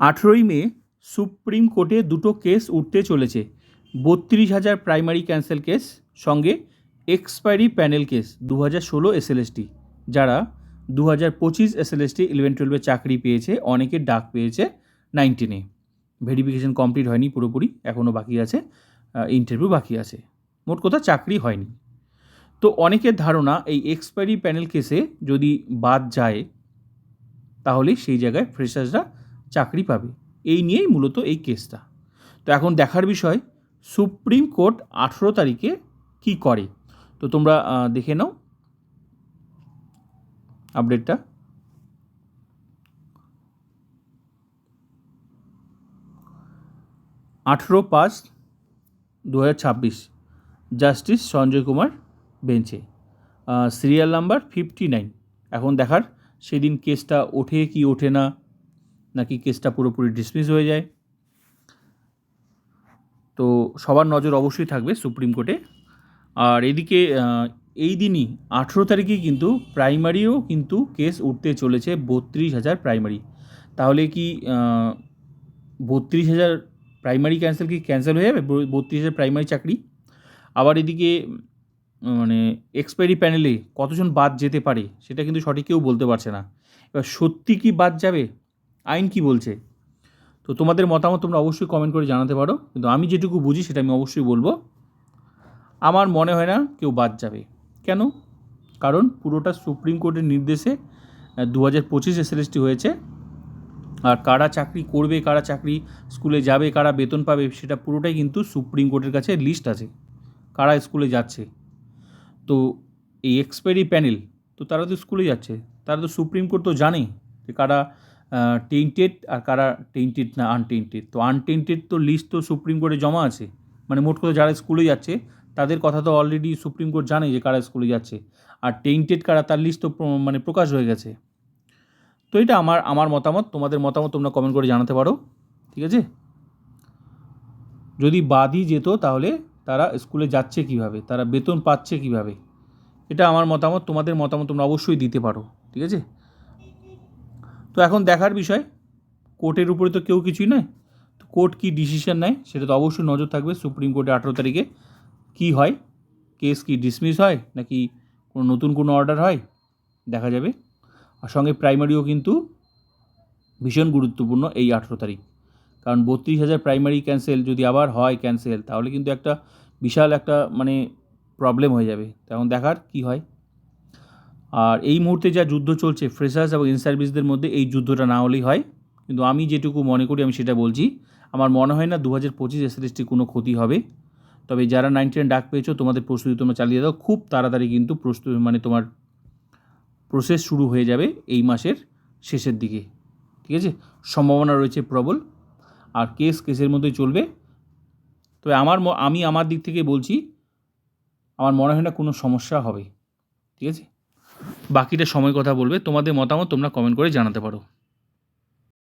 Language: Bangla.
18ই মে সুপ্রিম কোর্টে দুটো কেস উঠতে চলেছে। 32,000 প্রাইমারি ক্যান্সেল কেস সঙ্গে এক্সপায়ারি প্যানেল কেস 2016 এসএলএসটি, যারা 2025 এসএলএসটি 11-12 চাকরি পেয়েছে, অনেকে ডাক পেয়েছে 19-এ। ভেরিফিকেশন কমপ্লিট হয়নি পুরোপুরি, এখনও বাকি আছে, ইন্টারভিউ বাকি আছে, মোট কথা চাকরি হয়নি। তো অনেকের ধারণা এই এক্সপায়ারি প্যানেল কেসে যদি বাদ যায় তাহলে সেই জায়গায় ফ্রেশার্সরা চাকরি পাবে। এই নিয়েই মূলত এই কেসটা। তো এখন দেখার বিষয় সুপ্রিম কোর্ট 18 তারিখে কী করে। তো তোমরা দেখে নাও আপডেটটা। আঠেরো 5/2026 জাস্টিস সঞ্জয় কুমার বেঞ্চে, সিরিয়াল নাম্বার 59। এখন দেখার সেদিন কেসটা ওঠে কি ওঠে না, নাকি কেসটা পুরোপুরি ডিসমিস হয়ে যায়। তো সবার নজর অবশ্যই থাকবে সুপ্রিম কোর্টে। আর এদিকে এই দিনই 18 তারিখে কিন্তু প্রাইমারিও কিন্তু কেস উঠতে চলেছে 32,000 প্রাইমারি। তাহলে কি 32,000 প্রাইমারি ক্যান্সেল হয়ে যাবে 32,000 প্রাইমারি চাকরি? আবার এদিকে মানে এক্সপায়ারি প্যানেলে কতজন বাদ যেতে পারে সেটা কিন্তু সঠিক কেউ বলতে পারছে না। এবার সত্যি কি বাদ যাবে, আইন কি বলছে? তো তোমাদের মতামত তোমরা অবশ্যই কমেন্ট করে জানাতে পারো, কিন্তু আমি যেটুকু বুঝি সেটা আমি অবশ্যই বলবো। আমার মনে হয় না কেউ বাদ যাবে। কেন? কারণ পুরোটা সুপ্রিম কোর্টের নির্দেশে 2025 এসএলএসটি হয়েছে। আর কারা চাকরি করবে, কারা চাকরি স্কুলে যাবে, কারা বেতন পাবে, সেটা পুরোটাই কিন্তু সুপ্রিম কোর্টের কাছে লিস্ট আছে, কারা স্কুলে যাচ্ছে। তো এই এক্সপায়ারি প্যানেল, তো তারা তো স্কুলে যাচ্ছে, তারা তো সুপ্রিম কোর্ট তো জানে যে কারা টেন্টেড আর কারা টেন্টেড না আনটেন্টেড। তো আনটেন্টেড তো লিস্ট তো সুপ্রিম কোর্টে জমা আছে, মানে মোট কথা যারা স্কুলে যাচ্ছে তাদের কথা তো অলরেডি সুপ্রিম কোর্ট জানে যে কারা স্কুলে যাচ্ছে, আর টেন্টেড কারা তার লিস্ট তো মানে প্রকাশ হয়ে গেছে। তো এটা আমার মতামত। তোমাদের মতামত তোমরা কমেন্ট করে জানাতে পারো, ঠিক আছে? যদি বাদই যেত তাহলে তারা স্কুলে যাচ্ছে কিভাবে, তারা বেতন পাচ্ছে কিভাবে, এটা আমার মতামত। তোমাদের মতামত তোমরা অবশ্যই দিতে পারো, ঠিক আছে? তো এখন দেখার বিষয়, কোর্টের উপরে তো কেউ কিছুই নয়, তো কোর্ট কী ডিসিশন নেয় সেটা তো অবশ্যই নজর থাকবে। সুপ্রিম কোর্টে 18 তারিখে কী হয়, কেস কি ডিসমিস হয় নাকি কোনো নতুন কোনো অর্ডার হয়, দেখা যাবে। আর সঙ্গে প্রাইমারিও কিন্তু ভীষণ গুরুত্বপূর্ণ এই 18 তারিখ, কারণ 32,000 প্রাইমারি ক্যান্সেল যদি আবার হয় ক্যান্সেল, তাহলে কিন্তু একটা বিশাল একটা মানে প্রবলেম হয়ে যাবে। তখন দেখার কি হয়। আর এই মুহূর্তে যা যুদ্ধ চলছে ফ্রেশার্স এবং ইন সার্ভিসদের মধ্যে, এই যুদ্ধটা না হলেই হয়। কিন্তু আমি যেটুকু মনে করি আমি সেটা বলছি। আমার মনে হয় না 2025 এসএলএসটি কোনো ক্ষতি হবে। তবে যারা 19 ডাক পেয়েছো তোমাদের প্রস্তুতি তোমরা চালিয়ে দাও, খুব তাড়াতাড়ি কিন্তু মানে তোমার প্রসেস শুরু হয়ে যাবে এই মাসের শেষের দিকে, ঠিক আছে? সম্ভাবনা রয়েছে প্রবল, আর কেসের মধ্যেই চলবে। তবে আমি আমার দিক থেকে বলছি, আমার মনে হয় না কোনো সমস্যা হবে, ঠিক আছে? বাকিটা সময় কথা বলবে। তোমাদের মতামত তোমরা কমেন্ট করে জানাতে পারো।